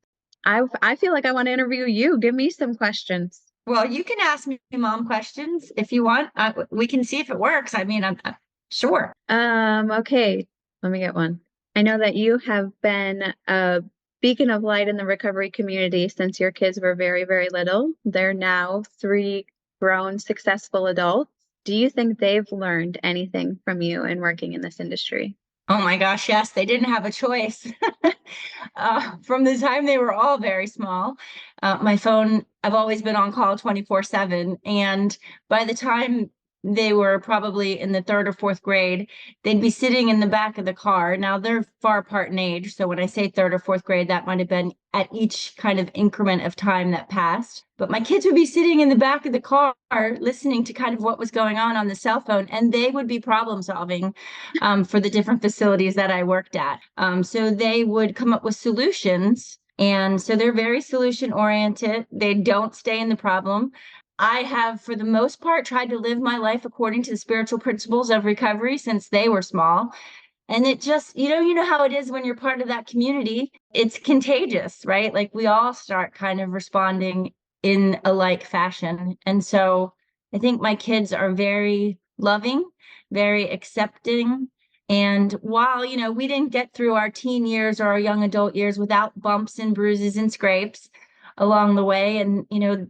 [SPEAKER 6] I feel like I want to interview you. Give me some questions.
[SPEAKER 1] Well, you can ask me mom questions if you want. We can see if it works. I mean, I'm sure.
[SPEAKER 6] Okay, let me get one. I know that you have been a beacon of light in the recovery community since your kids were very, very little. They're now 3 grown, successful adults. Do you think they've learned anything from you in working in this industry?
[SPEAKER 1] Oh my gosh, yes, they didn't have a choice. From the time they were all very small, my phone, I've always been on call 24/7. And by the time they were probably in the 3rd or 4th grade, they'd be sitting in the back of the car. Now they're far apart in age. So when I say 3rd or 4th grade, that might have been at each kind of increment of time that passed. But my kids would be sitting in the back of the car listening to kind of what was going on the cell phone, and they would be problem solving for the different facilities that I worked at. So they would come up with solutions. And so they're very solution oriented. They don't stay in the problem. I have, for the most part, tried to live my life according to the spiritual principles of recovery since they were small. And it just, you know how it is when you're part of that community. It's contagious, right? Like, we all start kind of responding in a like fashion. And so I think my kids are very loving, very accepting. And while, we didn't get through our teen years or our young adult years without bumps and bruises and scrapes along the way, and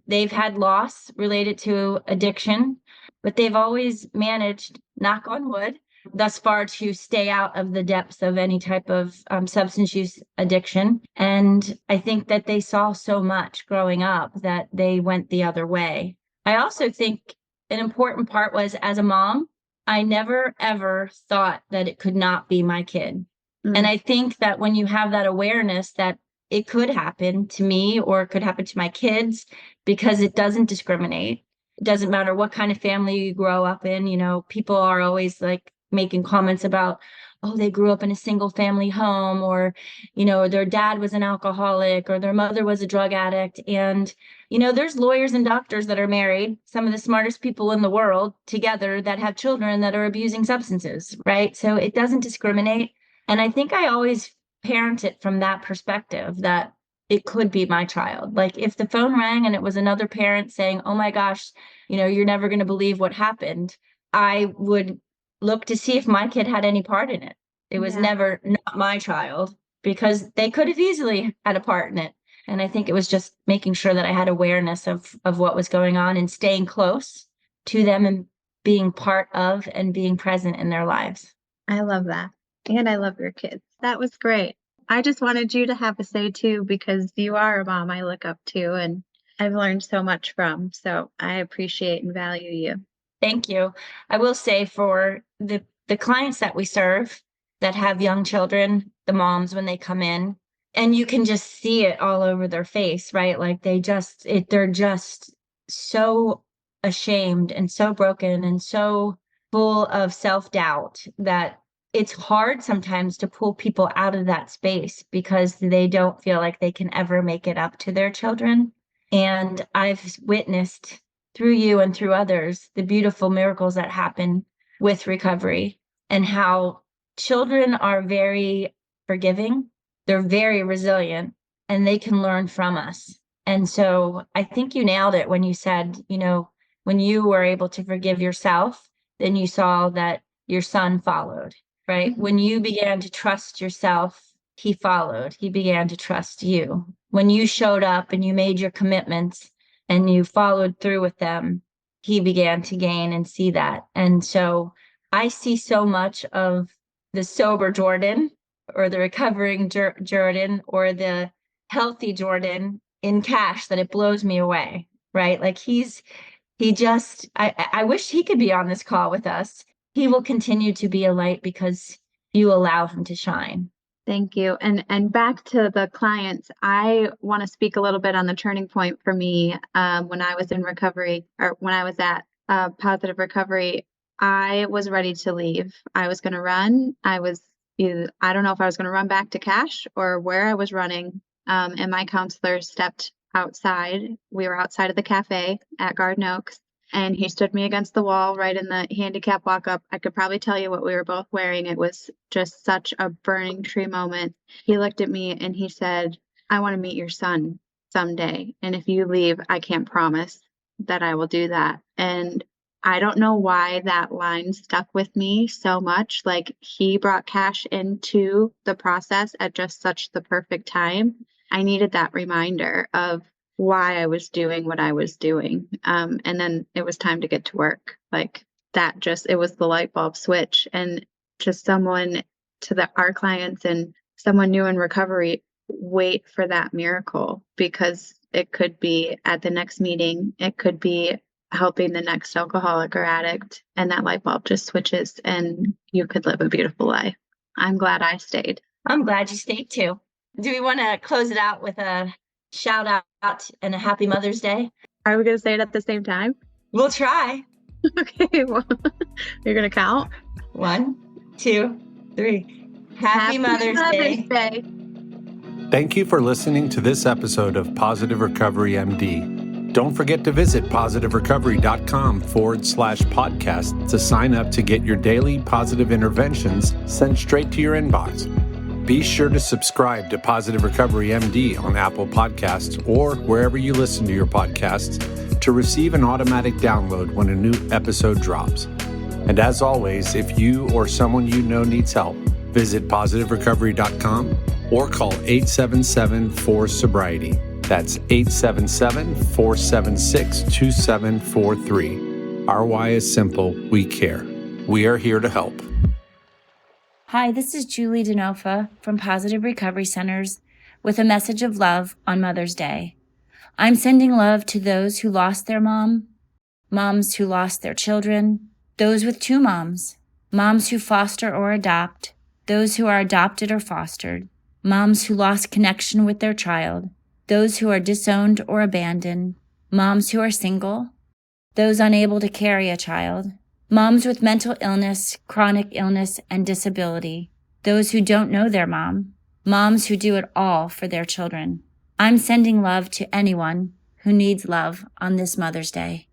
[SPEAKER 1] they've had loss related to addiction, but they've always managed, knock on wood, thus far to stay out of the depths of any type of substance use addiction. And I think that they saw so much growing up that they went the other way. I also think an important part was, as a mom, I never, ever thought that it could not be my kid. And I think that when you have that awareness that it could happen to me or it could happen to my kids, because it doesn't discriminate. It doesn't matter what kind of family you grow up in. You know, people are always like making comments about, oh, they grew up in a single family home, or, you know, their dad was an alcoholic or their mother was a drug addict. And, you know, there's lawyers and doctors that are married, some of the smartest people in the world together, that have children that are abusing substances, right? So it doesn't discriminate. And I think I always parent it from that perspective, that it could be my child. Like if the phone rang and it was another parent saying, oh my gosh, you know, you're never going to believe what happened, I would look to see if my kid had any part in it. It was never not my child, because they could have easily had a part in it. And I think it was just making sure that I had awareness of what was going on and staying close to them and being part of and being present in their lives.
[SPEAKER 6] I love that. And I love your kids. That was great. I just wanted you to have a say too, because you are a mom I look up to and I've learned so much from. So I appreciate and value you.
[SPEAKER 1] Thank you. I will say, for the clients that we serve that have young children, the moms, when they come in, and you can just see it all over their face, right? Like they're just so ashamed and so broken and so full of self-doubt that it's hard sometimes to pull people out of that space because they don't feel like they can ever make it up to their children. And I've witnessed through you and through others the beautiful miracles that happen with recovery, and how children are very forgiving. They're very resilient and they can learn from us. And so I think you nailed it when you said, you know, when you were able to forgive yourself, then you saw that your son followed, right?
[SPEAKER 6] Mm-hmm.
[SPEAKER 1] When you began to trust yourself, he followed. He began to trust you. When you showed up and you made your commitments and you followed through with them, he began to gain and see that. And so I see so much of the sober Jordan, or the recovering Jordan, or the healthy Jordan in Cash, that it blows me away, right? Like I wish he could be on this call with us. He will continue to be a light because you allow him to shine.
[SPEAKER 6] Thank you. And back to the clients, I want to speak a little bit on the turning point for me. When I was in recovery, or when I was at Positive Recovery, I was ready to leave. I was going to run. I don't know if I was going to run back to Cash or where I was running. And my counselor stepped outside. We were outside of the cafe at Garden Oaks, and he stood me against the wall right in the handicap walk up. I could probably tell you what we were both wearing. It was just such a burning tree moment. He looked at me and he said, I want to meet your son someday. And if you leave, I can't promise that I will do that. And I don't know why that line stuck with me so much. Like, he brought Cash into the process at just such the perfect time. I needed that reminder of why I was doing what I was doing. And then it was time to get to work. Like that, it was the light bulb switch. And just someone our clients and someone new in recovery, wait for that miracle, because it could be at the next meeting. It could be helping the next alcoholic or addict, and that light bulb just switches and you could live a beautiful life. I'm glad I stayed.
[SPEAKER 1] I'm glad you stayed too. Do we want to close it out with a shout out and a happy Mother's Day?
[SPEAKER 6] Are we going to say it at the same time?
[SPEAKER 1] We'll try.
[SPEAKER 6] Okay, well, you're going to count?
[SPEAKER 1] 1, 2, 3. Happy Mother's Day.
[SPEAKER 7] Thank you for listening to this episode of Positive Recovery MD. Don't forget to visit positiverecovery.com/podcast to sign up to get your daily positive interventions sent straight to your inbox. Be sure to subscribe to Positive Recovery MD on Apple Podcasts or wherever you listen to your podcasts to receive an automatic download when a new episode drops. And as always, if you or someone you know needs help, visit positiverecovery.com or call 877-4-SOBRIETY. That's 877-476-2743. Our why is simple. We care. We are here to help.
[SPEAKER 1] Hi, this is Julie DeNofa from Positive Recovery Centers with a message of love on Mother's Day. I'm sending love to those who lost their mom, moms who lost their children, those with two moms, moms who foster or adopt, those who are adopted or fostered, moms who lost connection with their child, those who are disowned or abandoned, moms who are single, those unable to carry a child, moms with mental illness, chronic illness, and disability, those who don't know their mom, moms who do it all for their children. I'm sending love to anyone who needs love on this Mother's Day.